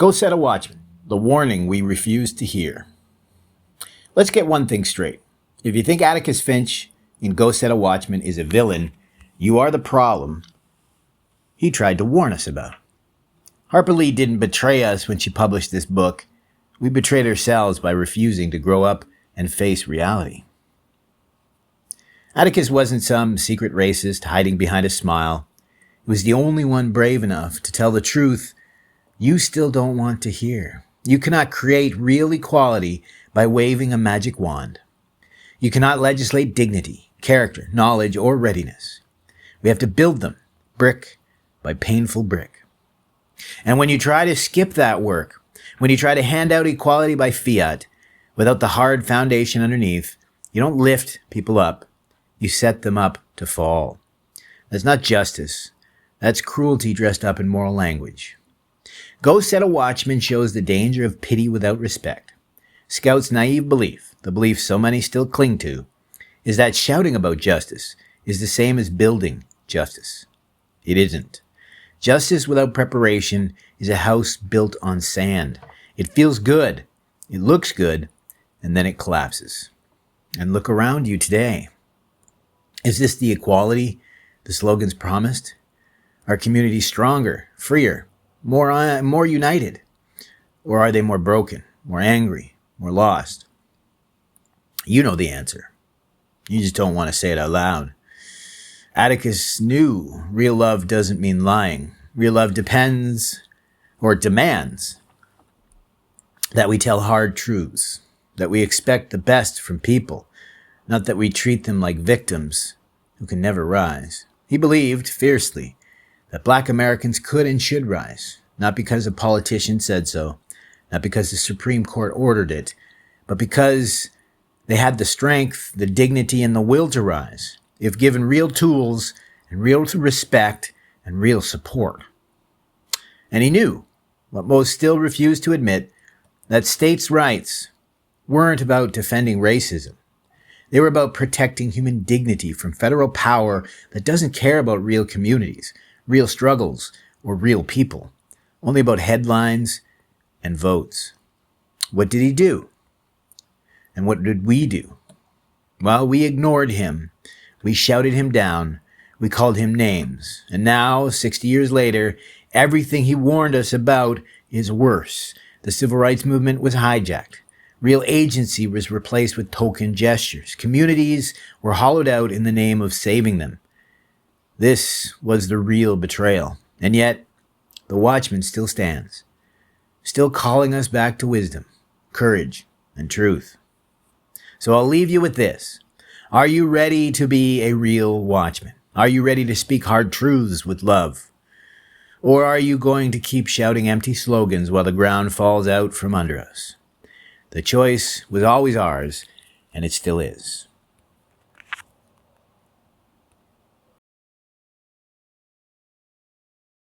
Go set a watchman, the warning we refuse to hear. Let's get one thing straight. If you think Atticus Finch in Go Set a Watchman is a villain, you are the problem he tried to warn us about. Harper Lee didn't betray us when she published this book. We betrayed ourselves by refusing to grow up and face reality. Atticus wasn't some secret racist hiding behind a smile. He was the only one brave enough to tell the truth you still don't want to hear. You cannot create real equality by waving a magic wand. You cannot legislate dignity, character, knowledge, or readiness. We have to build them, brick by painful brick. And when you try to skip that work, when you try to hand out equality by fiat, without the hard foundation underneath, you don't lift people up, you set them up to fall. That's not justice. That's cruelty dressed up in moral language. Go Set a Watchman shows the danger of pity without respect. Scout's naive belief, the belief so many still cling to, is that shouting about justice is the same as building justice. It isn't. Justice without preparation is a house built on sand. It feels good, it looks good, and then it collapses. And look around you today. Is this the equality the slogans promised? Are communities stronger, freer, more united? Or are they more broken, more angry, more lost? You know the answer. You just don't want to say it out loud. Atticus knew real love doesn't mean lying. Real love demands that we tell hard truths, that we expect the best from people, not that we treat them like victims who can never rise. He believed fiercely that Black Americans could and should rise, not because a politician said so, not because the Supreme Court ordered it, but because they had the strength, the dignity, and the will to rise, if given real tools and real respect and real support. And he knew, what most still refuse to admit, that states' rights weren't about defending racism. They were about protecting human dignity from federal power that doesn't care about real communities, real struggles, or real people, only about headlines and votes. What did he do? And what did we do? Well, we ignored him. We shouted him down. We called him names. And now, 60 years later, everything he warned us about is worse. The civil rights movement was hijacked. Real agency was replaced with token gestures. Communities were hollowed out in the name of saving them. This was the real betrayal. And yet, the Watchman still stands, still calling us back to wisdom, courage, and truth. So I'll leave you with this. Are you ready to be a real watchman? Are you ready to speak hard truths with love? Or are you going to keep shouting empty slogans while the ground falls out from under us? The choice was always ours, and it still is.